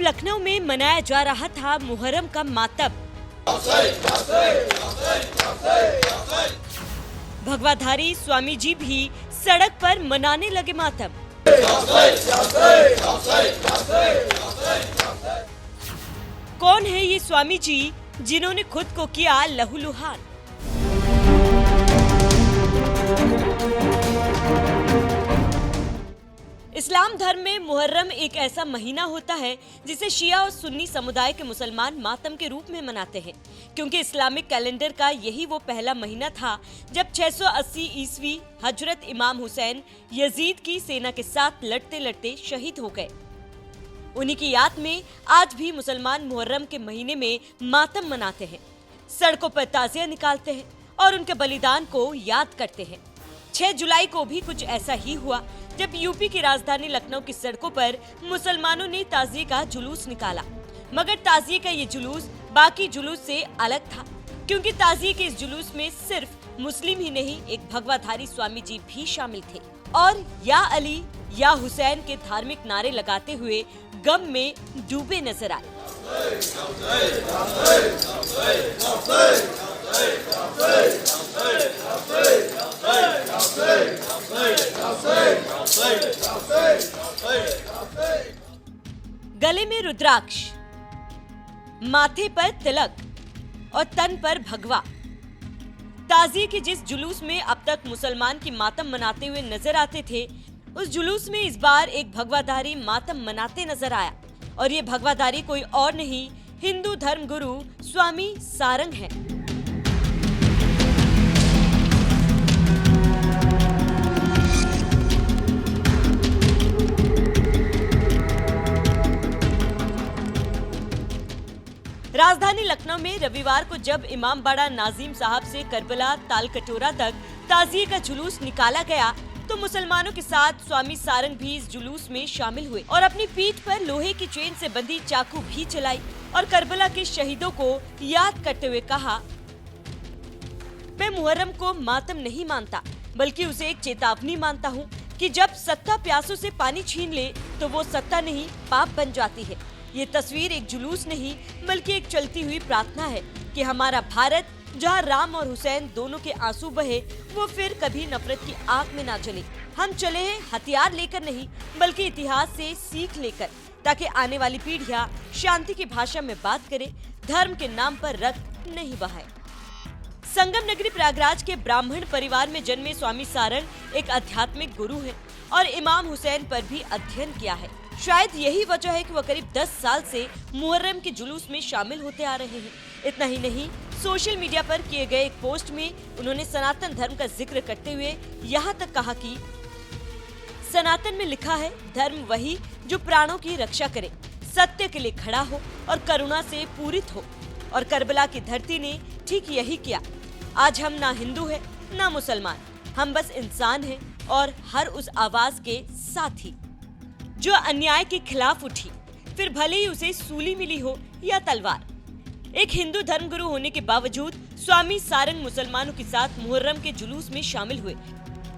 लखनऊ में मनाया जा रहा था मुहर्रम का मातम। भगवाधारी स्वामी जी भी सड़क पर मनाने लगे मातम। कौन है ये स्वामी जी जिन्होंने खुद को किया लहूलुहान? इस्लाम धर्म में मुहर्रम एक ऐसा महीना होता है जिसे शिया और सुन्नी समुदाय के मुसलमान मातम के रूप में मनाते हैं, क्योंकि इस्लामिक कैलेंडर का यही वो पहला महीना था जब 680 ईस्वी हजरत इमाम हुसैन यजीद की सेना के साथ लड़ते लड़ते शहीद हो गए। उन्हीं की याद में आज भी मुसलमान मुहर्रम के महीने में मातम मनाते हैं, सड़कों पर ताजिया निकालते हैं और उनके बलिदान को याद करते हैं। 6 जुलाई को भी कुछ ऐसा ही हुआ जब यूपी की राजधानी लखनऊ की सड़कों पर मुसलमानों ने ताजिए का जुलूस निकाला। मगर ताजिए का ये जुलूस बाकी जुलूस से अलग था, क्योंकि ताजिए के इस जुलूस में सिर्फ मुस्लिम ही नहीं, एक भगवाधारी स्वामी जी भी शामिल थे और या अली या हुसैन के धार्मिक नारे लगाते हुए गम में डूबे नजर आए। गले में रुद्राक्ष, माथे पर तिलक और तन पर भगवा। ताजिए के जिस जुलूस में अब तक मुसलमान की मातम मनाते हुए नजर आते थे, उस जुलूस में इस बार एक भगवाधारी मातम मनाते नजर आया और ये भगवाधारी कोई और नहीं, हिंदू धर्म गुरु स्वामी सारंग है। राजधानी लखनऊ में रविवार को जब इमामबाड़ा नाजिम साहब से करबला तालकटोरा तक ताजिए का जुलूस निकाला गया, तो मुसलमानों के साथ स्वामी सारंग भी इस जुलूस में शामिल हुए और अपनी पीठ पर लोहे की चेन से बंधी चाकू भी चलाई और करबला के शहीदों को याद करते हुए कहा, मैं मुहर्रम को मातम नहीं मानता, बल्कि उसे एक चेतावनी मानता हूँ कि जब सत्ता प्यासों से पानी छीन ले तो वो सत्ता नहीं पाप बन जाती है। ये तस्वीर एक जुलूस नहीं बल्कि एक चलती हुई प्रार्थना है कि हमारा भारत, जहाँ राम और हुसैन दोनों के आंसू बहे, वो फिर कभी नफरत की आग में ना जले। हम चले हैं हथियार लेकर नहीं, बल्कि इतिहास से सीख लेकर, ताकि आने वाली पीढ़ियां शांति की भाषा में बात करें, धर्म के नाम पर रक्त नहीं बहाए। संगम नगरी प्रयागराज के ब्राह्मण परिवार में जन्मे स्वामी सारंग एक आध्यात्मिक गुरु हैं और इमाम हुसैन पर भी अध्ययन किया है। शायद यही वजह है कि वह करीब 10 साल से मुहर्रम के जुलूस में शामिल होते आ रहे हैं। इतना ही नहीं, सोशल मीडिया पर किए गए एक पोस्ट में उन्होंने सनातन धर्म का जिक्र करते हुए यहाँ तक कहा कि सनातन में लिखा है, धर्म वही जो प्राणों की रक्षा करे, सत्य के लिए खड़ा हो और करुणा से पूरित हो। और करबला की धरती ने ठीक यही किया। आज हम ना हिंदू है ना मुसलमान, हम बस इंसान हैं और हर उस आवाज के साथी जो अन्याय के खिलाफ उठी, फिर भले ही उसे सूली मिली हो या तलवार। एक हिंदू धर्मगुरु होने के बावजूद स्वामी सारंग मुसलमानों के साथ मुहर्रम के जुलूस में शामिल हुए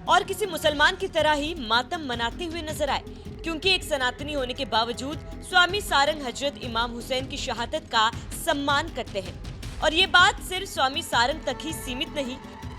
और किसी मुसलमान की तरह ही मातम मनाते हुए नजर आए, क्योंकि एक सनातनी होने के बावजूद स्वामी सारंग हजरत इमाम हुसैन की शहादत का सम्मान करते हैं। और ये बात सिर्फ स्वामी सारंग तक ही सीमित नहीं,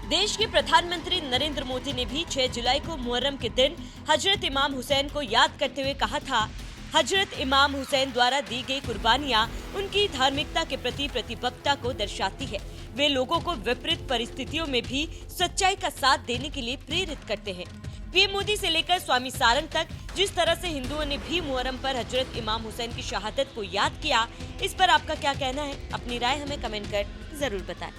देश के प्रधानमंत्री नरेंद्र मोदी ने भी 6 जुलाई को मुहर्रम के दिन हजरत इमाम हुसैन को याद करते हुए कहा था, हजरत इमाम हुसैन द्वारा दी गई कुर्बानियां उनकी धार्मिकता के प्रति प्रतिबद्धता को दर्शाती है। वे लोगों को विपरीत परिस्थितियों में भी सच्चाई का साथ देने के लिए प्रेरित करते हैं। पीएम मोदी से लेकर स्वामी सारंग तक जिस तरह से हिंदुओं ने भी मुहर्रम पर हजरत इमाम हुसैन की शहादत को याद किया, इस पर आपका क्या कहना है? अपनी राय हमें कमेंट कर जरूर बताएं।